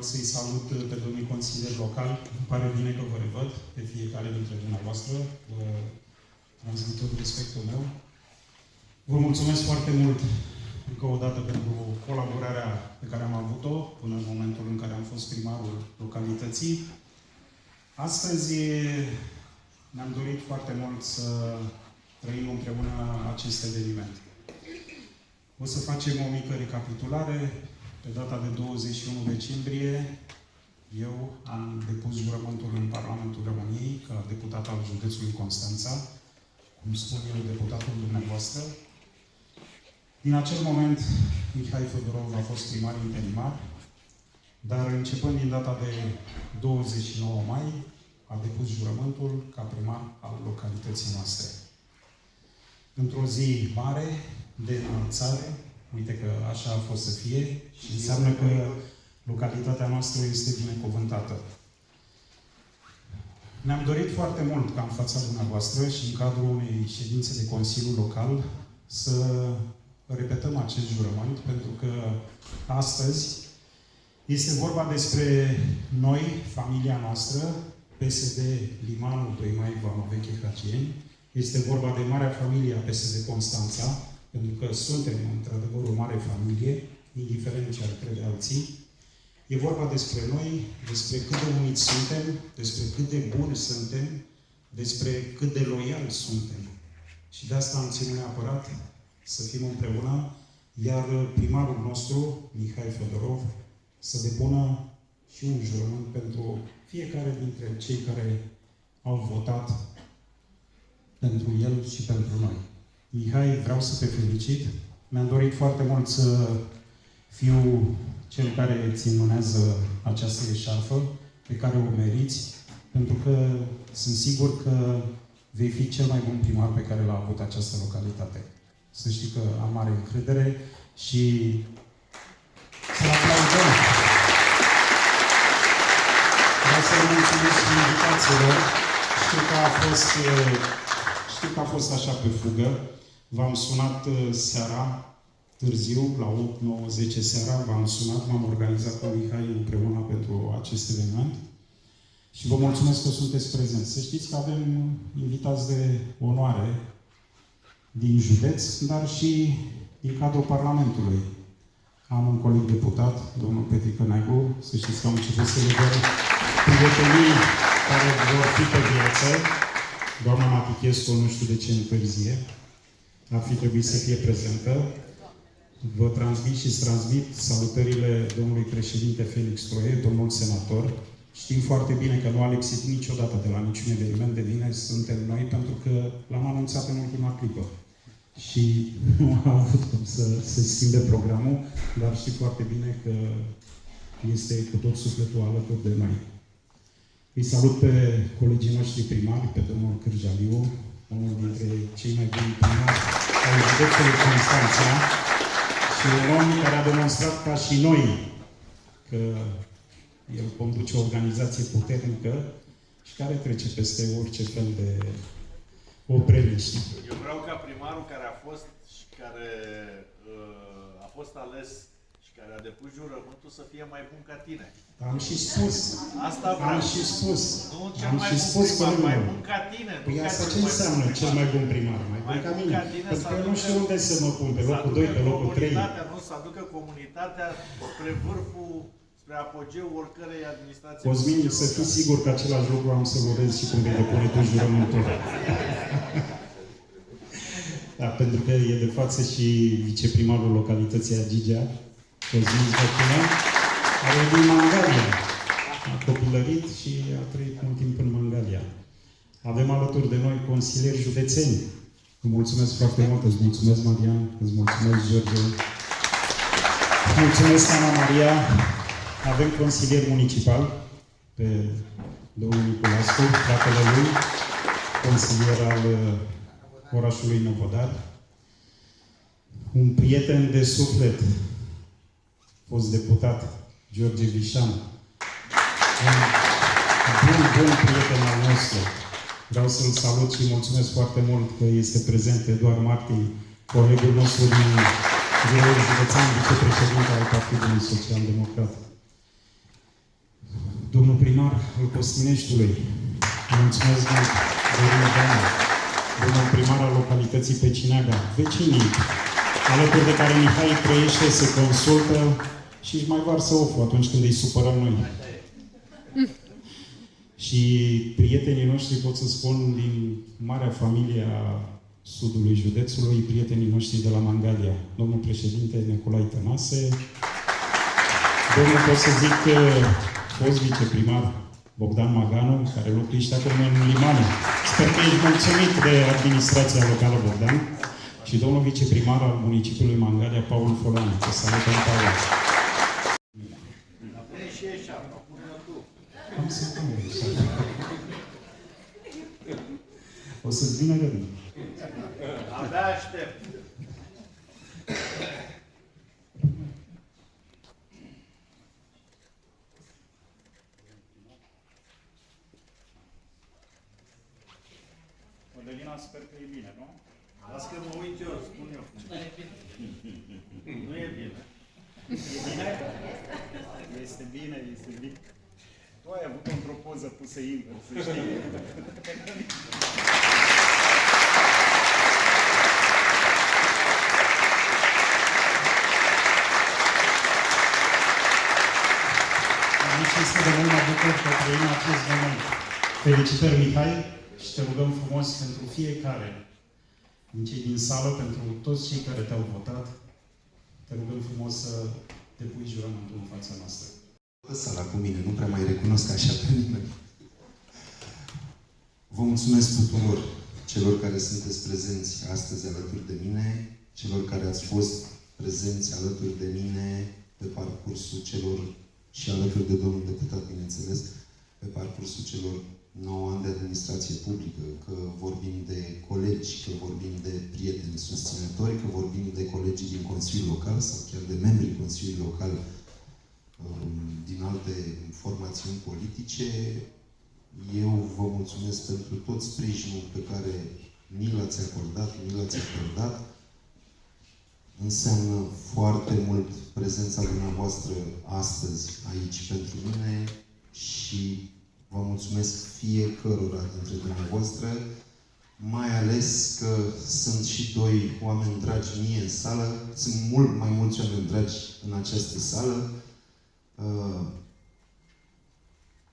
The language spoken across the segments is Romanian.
Vreau să-i salut pe domnii consilieri locali. Îmi pare bine că vă revăd pe fiecare dintre dumneavoastră. Vă transmit tot respectul meu. Vă mulțumesc foarte mult încă o dată pentru colaborarea pe care am avut-o până în momentul în care am fost primarul localității. Astăzi ne-am dorit foarte mult să trăim împreună acest eveniment. O să facem o mică recapitulare. Pe data de 21 decembrie, eu am depus jurământul în Parlamentul României ca deputat al județului Constanța, cum spun eu, deputatul dumneavoastră. Din acel moment, Mihai Fodorov a fost primar interimar, dar începând din data de 29 mai, a depus jurământul ca primar al localității noastre. Într-o zi mare de înălțare, uite că așa a fost să fie și înseamnă că localitatea noastră este binecuvântată. Ne-am dorit foarte mult ca în fața dumneavoastră și în cadrul unei ședințe de Consiliu Local să repetăm acest jurământ, pentru că astăzi este vorba despre noi, familia noastră, PSD Limanul 2 Mai Vama Veche Hacieni. Este vorba de marea familie a PSD Constanța, pentru că suntem, într-adevăr, o mare familie, indiferent ce ar crede alții. E vorba despre noi, despre cât de uniți suntem, despre cât de buni suntem, despre cât de loiali suntem. Și de asta am ținut neapărat să fim împreună, iar primarul nostru, Mihai Fodorov, să depună și un jurământ pentru fiecare dintre cei care au votat pentru el și pentru noi. Mihai, vreau să te felicit. Mi-am dorit foarte mult să fiu cel care îți înmânează această eșarfă pe care o meriți, pentru că sunt sigur că vei fi cel mai bun primar pe care l-a avut această localitate. Să știi că am mare încredere și să-l aplaudăm. Vreau să-l mulțumesc și invitațiilor. Știu că a fost așa pe fugă. V-am sunat seara, târziu, la 8, 9, 10 seara, v-am sunat, m-am organizat cu Mihai împreună pentru acest eveniment. Și vă mulțumesc că sunteți prezenți. Să știți că avem invitați de onoare din județ, dar și din cadrul Parlamentului. Am un coleg deputat, domnul Petrică Negru, să știți că am început să legăm prietenii care vor fi pe viață. Doamna Matichescu, nu știu de ce întârzie, ar fi trebuit să fie prezentă. Vă transmit și transmit salutările domnului președinte Felix Troie, domnul senator. Știm foarte bine că nu a lipsit niciodată de la niciun eveniment de vineri, suntem noi, pentru că l-am anunțat în ultima clipă. Și nu a avut cum să se schimbe programul, dar știu foarte bine că este cu tot sufletul alături de noi. Îi salut pe colegii noștri primari, pe domnul Cârjaliu, unul dintre cei mai buni primari ai județului Constanța și un om care a demonstrat ca și noi că el conduce o organizație puternică și care trece peste orice fel de opreliști. Eu vreau ca primarul care a fost și care a fost ales și care a depus jurământul să fie mai bun ca tine. Am și spus. Asta vreau. Am și spus. Nu cel am mai și bun spus primar, mai bun ca tine. Păi asta ce înseamnă cel mai bun primar? Mai bun ca mine. Pentru că nu știu unde să mă pun, pe locul 2, pe locul 3. Nu, să aducă comunitatea spre vârful, spre apogeul oricărei administrații. Cosmin, să fii sigur că același lucru am să-l urez și cum vei depune tu jurământul. Da, pentru că e de față și viceprimarul localității Agigea, Cosmin Zăcună, care e din Mangalia. A copilărit și a trăit mult timp în Mangalia. Avem alături de noi consilieri județeni. Îți mulțumesc foarte mult, îți mulțumesc Marian, îți mulțumesc George, îți mulțumesc Ana Maria. Avem consilier municipal pe domnul Niculascu, fratele lui, consilier al orașului Novodar. Un prieten de suflet, fost deputat, George Vișan. Un bun prieten al nostru. Vreau să-l salut și mulțumesc foarte mult că este prezent Eduard Martin, colegul nostru din Biroul Județean, vicepreședinte al Partidului Social Democrat. Domnul primar al Costineștiului, mulțumesc mult, domnul primar al localității Pecineaga, vecinii, alături de care Mihai trăiește, se consultă și își mai varsă oful atunci când îi supărăm noi. Și prietenii noștri, pot să spun, din marea familie a sudului județului, prietenii noștri de la Mangalia, domnul președinte Nicolae Tănase, domnul, pot să zic, fost viceprimar Bogdan Maganu, care locuiește acum în Limană. Sper că ești mulțumit de administrația locală, Bogdan. Și domnul viceprimar al municipiului Mangalia, Paul Folanu. Te salutăm, Paul. Pune și eșarpa, pune-o tu. Am să pun eșarpa. O să-ți vină rândul. Abia aștept. Mădălina, sper că e bine, nu? Las că mă uit eu, spun eu. Nu e bine. E bine? Este bine, este bine. Tu ai avut într-o poză pusă invers, să știi. Nici este de mult mă bucur că trăim acest moment. Felicitări, Mihai, și te rugăm frumos pentru fiecare din cei din sală, pentru toți cei care te-au votat, te rugăm frumos să te pui jurământul în fața noastră. Sala cu mine, nu prea mai recunosc așa pe nimeni. Vă mulțumesc tuturor celor care sunteți prezenți astăzi alături de mine, celor care ați fost prezenți alături de mine pe parcursul celor și alături de domnul deputat, bineînțeles, pe parcursul celor 9 ani de administrație publică, că vorbim de colegi, că vorbim de prieteni susținători, că vorbim de colegii din Consiliul Local sau chiar de membrii Consiliului Local din alte formațiuni politice. Eu vă mulțumesc pentru tot sprijinul pe care mi l-ați acordat, mi l-ați acordat. Înseamnă foarte mult prezența dumneavoastră astăzi aici pentru mine și vă mulțumesc fiecărora dintre dumneavoastră, mai ales că sunt și doi oameni dragi mie în sală, sunt mult mai mulți oameni dragi în această sală.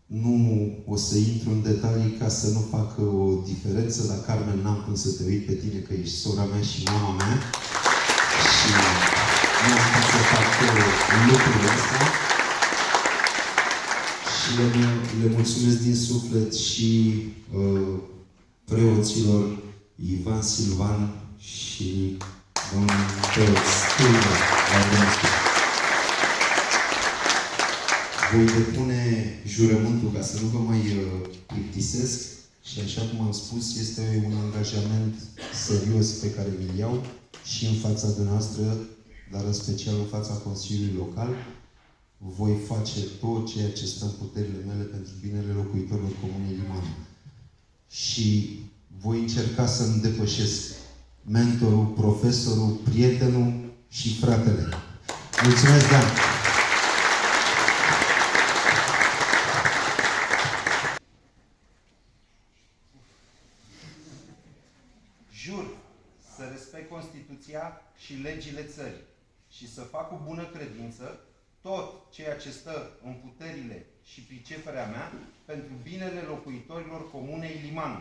Nu o să intru în detalii ca să nu fac o diferență, dar Carmen, n-am cum să te uit pe tine, că ești sora mea și mama mea. Și nu am cum să fac lucrurile astea. Și le mulțumesc din suflet și preoților Ivan Silvan și domnul preot Stâlvă la Dumnezeu. Voi depune jurământul ca să nu vă mai plictisesc și, așa cum am spus, este un angajament serios pe care mi-l iau și în fața dumneavoastră, dar în special în fața Consiliului Local. Voi face tot ceea ce stă în puterile mele pentru binele locuitorilor Comunei Liman. Și voi încerca să-mi depășesc mentorul, profesorul, prietenul și fratele. Mulțumesc, Dan! Jur să respect Constituția și legile țării și să fac cu bună credință tot ceea ce stă în puterile și priceperea mea pentru binele locuitorilor Comunei Liman.